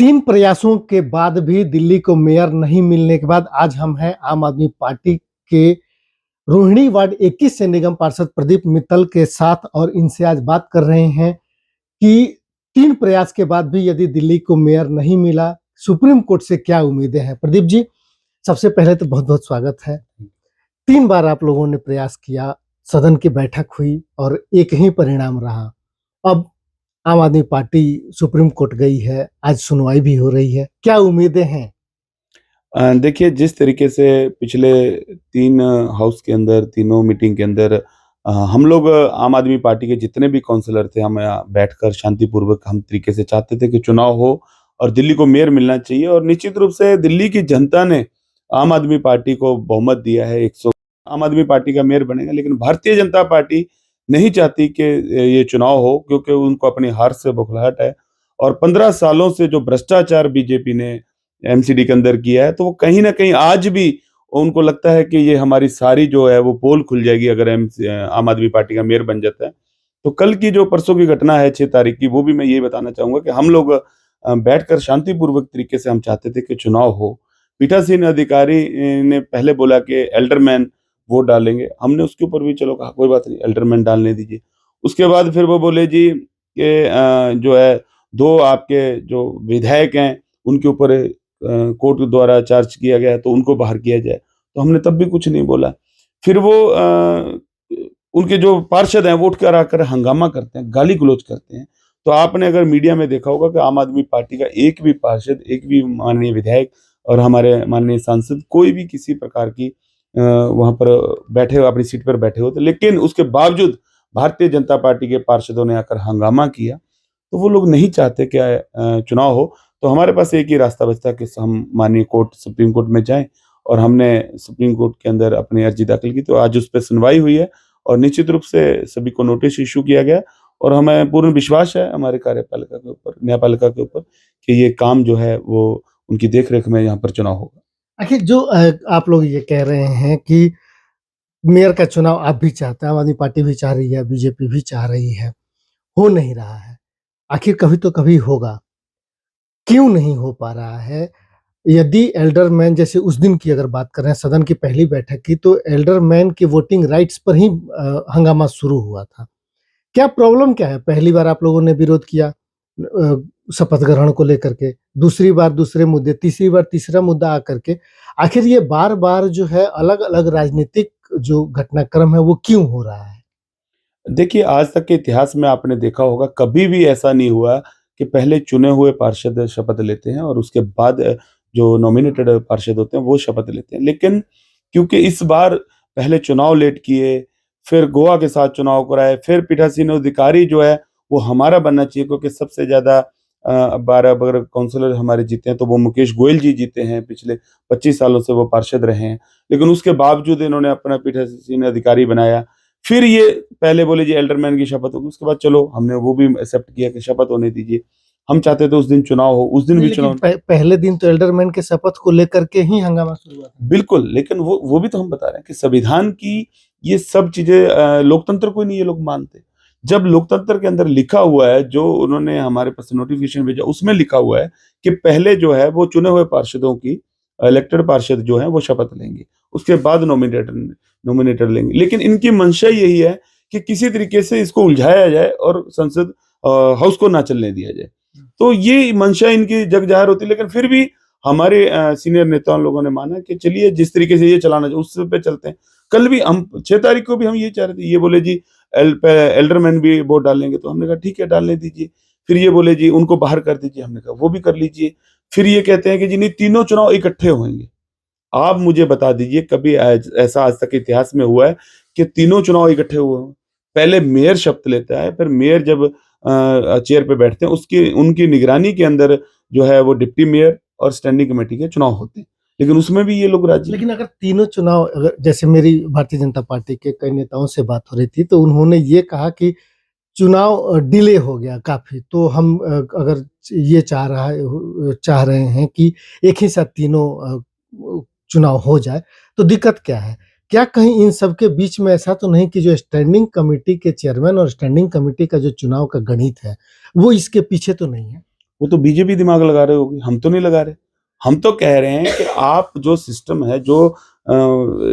3 प्रयासों के बाद भी दिल्ली को मेयर नहीं मिलने के बाद आज हम हैं आम आदमी पार्टी के रोहिणी वार्ड 21 से निगम पार्षद प्रदीप मित्तल के साथ और इनसे आज बात कर रहे हैं कि 3 प्रयास के बाद भी यदि दिल्ली को मेयर नहीं मिला, सुप्रीम कोर्ट से क्या उम्मीदें हैं? प्रदीप जी, सबसे पहले तो बहुत-बहुत स्वागत है। 3 बार आप लोगों ने प्रयास किया, सदन की बैठक हुई और एक ही परिणाम रहा। अब आम आदमी पार्टी सुप्रीम कोर्ट गई है, आज सुनवाई भी हो रही है। क्या उम्मीदें हैं? देखिए जिस तरीके से पिछले 3 हाउस के अंदर तीनों मीटिंग के अंदर हम लोग आम आदमी पार्टी के जितने भी काउंसलर थे हम बैठकर शांतिपूर्वक हम तरीके से चाहते थे कि चुनाव हो और दिल्ली को मेयर मिलना चाहिए और निश्चित रूप से दिल्ली की जनता ने आम आदमी पार्टी को बहुमत दिया है 100 आम आदमी पार्टी का मेयर बनेगा। लेकिन भारतीय जनता पार्टी नहीं चाहती कि ये चुनाव हो क्योंकि उनको अपनी हार से बौखलाहट है और 15 सालों से जो भ्रष्टाचार बीजेपी ने एमसीडी के अंदर किया है, तो वो कहीं न कहीं आज भी उनको लगता है कि ये हमारी सारी जो है वो पोल खुल जाएगी अगर आम आदमी पार्टी का मेयर बन जाता है। तो कल की जो परसों की घटना है 6 तारीख की, वो भी मैं यही बताना चाहूँगा कि हम लोग बैठकर शांतिपूर्वक तरीके से हम चाहते थे कि चुनाव हो। पीठासीन अधिकारी ने पहले बोला कि एल्डरमैन वोट डालेंगे, हमने उसके ऊपर भी चलो कहा कोई बात नहीं एल्डरमैन डालने दीजिए। उसके बाद फिर वो बोले जी कि जो है 2 आपके जो विधायक हैं, उनके ऊपर कोर्ट द्वारा चार्ज किया गया है तो उनको बाहर किया जाए, तो हमने तब भी कुछ नहीं बोला। फिर वो उनके जो पार्षद हैं वो उठ कर आकर हंगामा करते हैं, गाली-गलौज करते हैं। तो आपने अगर मीडिया में देखा होगा कि आम आदमी पार्टी का एक भी पार्षद, एक भी माननीय विधायक और हमारे माननीय सांसद कोई भी किसी प्रकार की वहाँ पर बैठे हो अपनी सीट पर बैठे होते। लेकिन उसके बावजूद भारतीय जनता पार्टी के पार्षदों ने आकर हंगामा किया, तो वो लोग नहीं चाहते कि चुनाव हो। तो हमारे पास एक ही रास्ता बचता है कि हम माननीय कोर्ट सुप्रीम कोर्ट में जाएँ और हमने सुप्रीम कोर्ट के अंदर अपनी अर्जी दाखिल की। तो आज उस पे सुनवाई हुई है और निश्चित रूप से सभी को नोटिस इश्यू किया गया और हमें पूर्ण विश्वास है हमारे कार्यपालिका के ऊपर, न्यायपालिका के ऊपर कि ये काम जो है वो उनकी देख-रेख में यहाँ पर चुनाव होगा। आखिर जो आप लोग ये कह रहे हैं कि मेयर का चुनाव आप भी चाहते हैं, आम आदमी पार्टी भी चाह रही है, बीजेपी भी चाह रही है, हो नहीं रहा है। आखिर कभी तो कभी होगा, क्यों नहीं हो पा रहा है? यदि एल्डरमैन जैसे उस दिन की अगर बात करें सदन की पहली बैठक की, तो एल्डरमैन के वोटिंग राइट्स पर ही हंगामा शुरू हुआ था। क्या प्रॉब्लम क्या है? पहली बार आप लोगों ने विरोध किया शपथ ग्रहण को लेकर के, दूसरी बार दूसरे मुद्दे, तीसरी बार तीसरा मुद्दा आकर के, आखिर ये बार-बार जो है अलग-अलग राजनीतिक जो घटनाक्रम है वो क्यों हो रहा है? देखिए, आज तक के इतिहास में आपने देखा होगा कभी भी ऐसा नहीं हुआ कि पहले चुने हुए पार्षद शपथ लेते हैं और उसके बाद जो नॉमिनेटेड पार्षद होते हैं वो शपथ लेते हैं। लेकिन क्योंकि इस बार पहले चुनाव लेट किए, फिर गोवा के साथ चुनाव कराए, फिर पीठासीन अधिकारी जो है वो हमारा बनना चाहिए क्योंकि सबसे ज़्यादा 12 अगर काउंसलर हमारे जीते हैं तो वो मुकेश गोयल जी जीते हैं, पिछले 25 सालों से वो पार्षद रहे हैं। लेकिन उसके बावजूद इन्होंने अपना पीठासीन अधिकारी बनाया। फिर ये पहले बोले जी एल्डरमैन की शपथ होगी, उसके बाद चलो हमने वो भी एक्सेप्ट किया कि शपथ होने दीजिए। हम चाहते थे उस दिन चुनाव हो, उस दिन नहीं, भी लेकिन चुनाव पहले दिन तो एल्डरमैन के शपथ को लेकर के ही हंगामा शुरू हुआ था। बिल्कुल, लेकिन वो भी तो हम बता रहे हैं कि संविधान की ये सब चीज़ें लोकतंत्र को ही नहीं ये लोग मानते। जब लोकतंत्र के अंदर लिखा हुआ है, जो उन्होंने हमारे पास नोटिफ़िकेशन भेजा, उसमें लिखा हुआ है कि पहले जो है वो चुने हुए पार्षदों की इलेक्टेड पार्षद जो हैं वो शपथ लेंगे। उसके बाद नॉमिनेटेड लेंगे। लेकिन इनकी मंशा यही है कि किसी तरीके से इसको उलझाया जाए और संसद हाउस को ना चलने दिया जाए। तो ये मंशा इनकी जग ज़ाहिर होती है, लेकिन फिर भी हमारे सीनियर नेताओं लोगों ने माना कि चलिए जिस तरीके से ये चलाना चाहिए उस पे चलते हैं। कल भी हम 6 तारीख को भी हम ये चाह रहे थे, ये बोले जी एल्डरमैन भी वोट डालेंगे, तो हमने कहा ठीक है डालने दीजिए। फिर ये बोले जी उनको बाहर कर दीजिए, हमने कहा वो भी कर लीजिए। फिर ये कहते हैं कि जी नहीं तीनों चुनाव इकट्ठे होंगे। आप मुझे बता दीजिए कभी ऐसा आज तक इतिहास में हुआ है कि तीनों चुनाव इकट्ठे हुए हों? पहले मेयर शपथ लेता है, फिर मेयर जब चेयर पे बैठते हैं उसकी उनकी निगरानी के अंदर जो है वो डिप्टी मेयर और स्टैंडिंग कमेटी के चुनाव होते हैं। लेकिन उसमें भी ये लोग राजी नहीं। लेकिन अगर तीनों चुनाव अगर जैसे मेरी भारतीय जनता पार्टी के कई नेताओं से बात हो रही थी, तो उन्होंने ये कहा कि चुनाव डिले हो गया काफ़ी, तो हम अगर ये चाह रहे हैं कि एक ही साथ तीनों चुनाव हो जाए, तो दिक्कत क्या है? क्या कहीं इन सब के बीच में ऐसा तो नहीं कि जो स्टैंडिंग कमिटी के चेयरमैन और स्टैंडिंग कमिटी का जो चुनाव का गणित है, वो इसके पीछे तो नहीं है? वो तो बीजेपी दिमाग लगा रहे होगी, हम तो नहीं लगा रहे। हम तो कह रहे हैं कि आप जो सिस्टम है, जो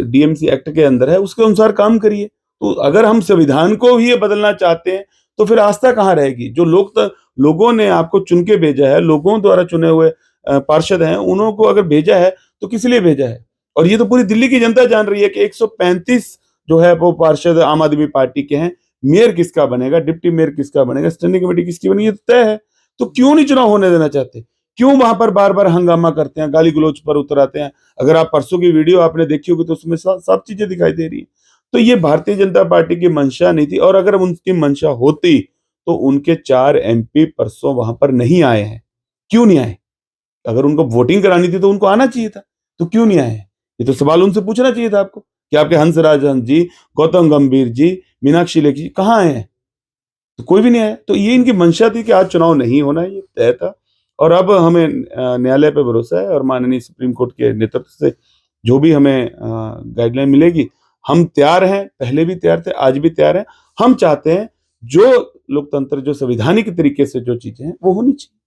डीएमसी एक्ट के अंदर है, उसके अनुसार काम करिए। तो अगर हम संविधान को ही ये बदलना चाहते हैं, तो फिर आस्था कहाँ रहेगी? जो लोगों ने आपको चुन के भेजा है, लोगों द्वारा चुने हुए पार्षद हैं, उन्हों को अगर भेजा है, तो किस लिए भेजा है? और ये तो पूरी दिल्ली की जनता जान रही है कि 135 जो है वो पार्षद आम आदमी पार्टी के हैं। मेयर किसका बनेगा, डिप्टी मेयर किसका बनेगा, स्टैंडिंग कमेटी किसकी बनेगी, ये तो तय है। तो क्यों नहीं चुनाव होने देना चाहते? क्यों वहां पर बार-बार हंगामा करते हैं, गाली गलौज पर उतर आते हैं? अगर आप परसों की वीडियो आपने देखी होगी तो उसमें सब चीजें दिखाई दे रही है। तो ये भारतीय जनता पार्टी की मंशा नहीं थी, और अगर उनकी मंशा होती तो उनके 4 एमपी परसों वहां पर नहीं आए हैं। क्यों नहीं आए? अगर उनको वोटिंग करानी थी तो उनको आना चाहिए था, तो क्यों नहीं आए हैं? ये तो सवाल उनसे पूछना चाहिए था आपको कि आपके हंसराज हंस जी, गौतम गंभीर जी, मीनाक्षी लेखी जी कहाँ आए हैं? तो कोई भी नहीं आया। तो ये इनकी मंशा थी कि आज चुनाव नहीं होना है, ये तय था। और अब हमें न्यायालय पे भरोसा है, और माननीय सुप्रीम कोर्ट के नेतृत्व से जो भी हमें गाइडलाइन मिलेगी, हम तैयार हैं, पहले भी तैयार थे, आज भी तैयार हैं। हम चाहते हैं जो लोकतंत्र, जो संवैधानिक तरीके से जो चीजें हैं, वो होनी चाहिए।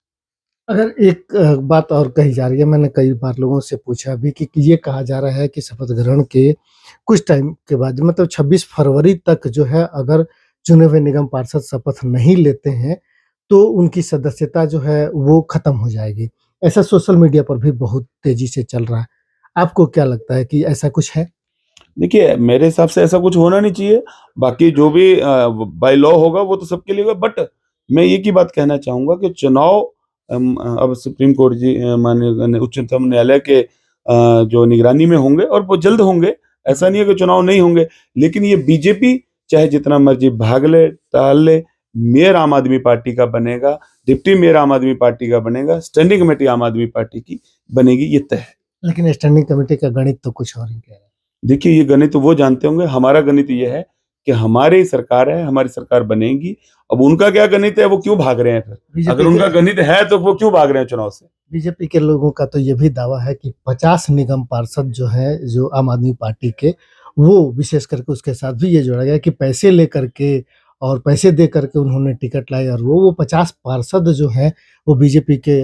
अगर एक बात और कही जा रही है, मैंने कई बार लोगों से पूछा भी कि ये कहा जा रहा है कि शपथ ग्रहण के कुछ टाइम के बाद मतलब 26 फरवरी तक जो है अगर चुने हुए निगम पार्षद शपथ नहीं लेते हैं, तो उनकी सदस्यता जो है वो खत्म हो जाएगी। ऐसा सोशल मीडिया पर भी बहुत तेज़ी से चल रहा है। आपको क्या लगता है कि ऐसा कुछ है? देखिए, मेरे हिसाब से ऐसा कुछ होना नहीं चाहिए। बाकी जो भी बाय लॉ होगा वो तो सबके लिए होगा, बट मैं एक ही बात कहना चाहूँगा कि चुनाव अब सुप्रीम कोर्ट जी माननीय उच्चतम न्यायालय के जो निगरानी में होंगे, और वो जल्द होंगे। ऐसा नहीं है कि चुनाव नहीं होंगे, लेकिन ये बीजेपी चाहे जितना मर्ज़ी भाग ले, टाल ले, मेयर आम आदमी पार्टी का बनेगा, डिप्टी मेयर आम आदमी पार्टी का बनेगा, स्टैंडिंग कमेटी आम आदमी पार्टी की बनेगी, ये तय है। लेकिन स्टैंडिंग कमेटी का गणित तो कुछ और ही कह रहा है। देखिए, ये गणित वो जानते होंगे, हमारा गणित ये है कि हमारी सरकार है, हमारी सरकार बनेगी। अब उनका क्या गणित है, वो क्यों भाग रहे हैं फिर? अगर बीजेपी उनका के गणित है तो वो क्यों भाग रहे हैं चुनाव से? बीजेपी के लोगों का तो ये भी दावा है कि 50 निगम पार्षद जो हैं, जो आम आदमी पार्टी के, वो विशेष करके उसके साथ भी ये जोड़ा गया कि पैसे लेकर के और पैसे दे करके उन्होंने टिकट लाई और वो 50 पार्षद जो हैं, वो बीजेपी के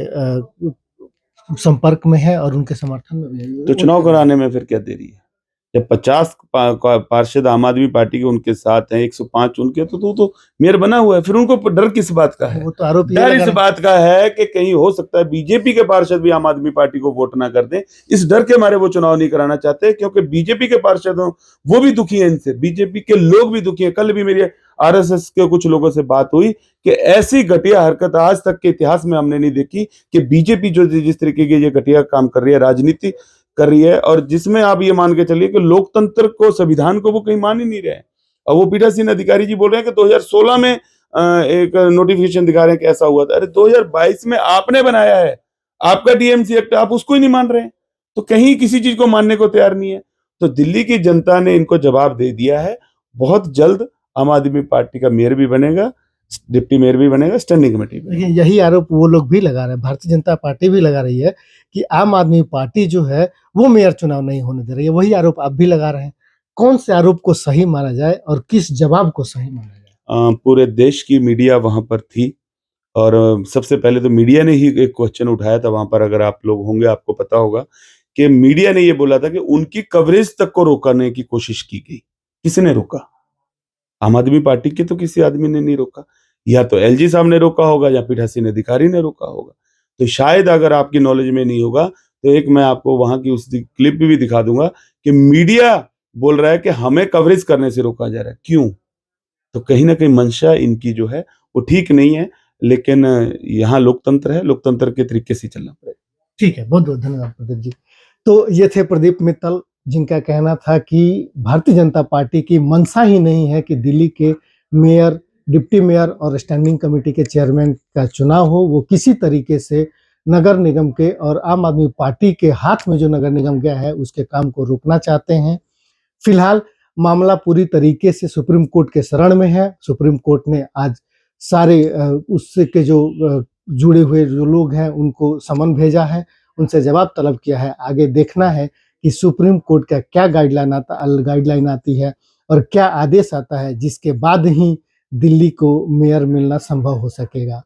संपर्क में है और उनके समर्थन में भी है। तो चुनाव कराने में फिर क्या देरी है? जब 50 पार्षद आम आदमी पार्टी के उनके साथ हैं, 105 उनके, तो मेयर बना हुआ है, फिर उनको डर किस बात का है? वो तो आरोप ये डर लगा इस रहे बात का है कि कहीं हो सकता है बीजेपी के पार्षद भी आम आदमी पार्टी को वोट ना कर दें। इस डर के मारे वो चुनाव नहीं कराना चाहते, क्योंकि बीजेपी के पार्षद वो भी दुखी हैं इनसे, बीजेपी के लोग भी दुखी हैं। कल भी मेरी आरएसएस के कुछ लोगों से बात हुई कि ऐसी घटिया हरकत आज तक के इतिहास में हमने नहीं देखी कि बीजेपी जो जिस तरीके के ये घटिया काम कर रही है, राजनीति कर रही है, और जिसमें आप ये मान के चलिए कि लोकतंत्र को, संविधान को वो कहीं मान ही नहीं रहे हैं। और वो पीठासीन अधिकारी जी बोल रहे हैं कि 2016 में एक नोटिफिकेशन दिखा रहे हैं कि ऐसा हुआ था। अरे 2022 में आपने बनाया है, आपका डीएमसी एक्ट, आप उसको ही नहीं मान रहे हैं, तो कहीं किसी चीज को मानने को तैयार नहीं है। तो दिल्ली की जनता ने इनको जवाब दे दिया है। बहुत जल्द आम आदमी पार्टी का मेयर भी बनेगा, डिप्टी मेयर भी बनेगा, स्टैंडिंग कमेटी भी। लेकिन यही आरोप वो लोग भी लगा रहे हैं, भारतीय जनता पार्टी भी लगा रही है कि आम आदमी पार्टी जो है वो मेयर चुनाव नहीं होने दे रही है। वही आरोप आप भी लगा रहे हैं। कौन से आरोप को सही माना जाए और किस जवाब को सही माना जाए? पूरे देश की मीडिया वहां पर थी, और सबसे पहले तो मीडिया ने ही एक क्वेश्चन उठाया था वहां पर। अगर आप लोग होंगे आपको पता होगा कि मीडिया ने ये बोला था कि उनकी कवरेज तक को रोकने की कोशिश की गई। किसने रोका? आम आदमी पार्टी के तो किसी आदमी ने नहीं रोका। या तो एलजी साहब ने रोका होगा, या पीठासीन अधिकारी ने रोका होगा। तो शायद अगर आपकी नॉलेज में नहीं होगा, तो एक मैं आपको वहां की उस क्लिप भी दिखा दूंगा कि मीडिया बोल रहा है कि हमें कवरेज करने से रोका जा रहा है। क्यों? तो कहीं न कहीं मंशा इनकी जो है वो ठीक नहीं है, लेकिन यहाँ लोकतंत्र है, लोकतंत्र के तरीके से चलना पड़ेगा। ठीक है, बहुत-बहुत धन्यवाद प्रदीप जी। तो ये थे प्रदीप मित्तल, जिनका कहना था कि भारतीय जनता पार्टी की मंशा ही नहीं है कि दिल्ली के मेयर, डिप्टी मेयर और स्टैंडिंग कमेटी के चेयरमैन का चुनाव हो। वो किसी तरीके से नगर निगम के और आम आदमी पार्टी के हाथ में जो नगर निगम गया है, उसके काम को रोकना चाहते हैं। फिलहाल मामला पूरी तरीके से सुप्रीम कोर्ट के शरण में है। सुप्रीम कोर्ट ने आज सारे उससे के जो जुड़े हुए जो लोग हैं उनको समन भेजा है, उनसे जवाब तलब किया है। आगे देखना है कि सुप्रीम कोर्ट का क्या गाइडलाइन आती है और क्या आदेश आता है, जिसके बाद ही दिल्ली को मेयर मिलना संभव हो सकेगा।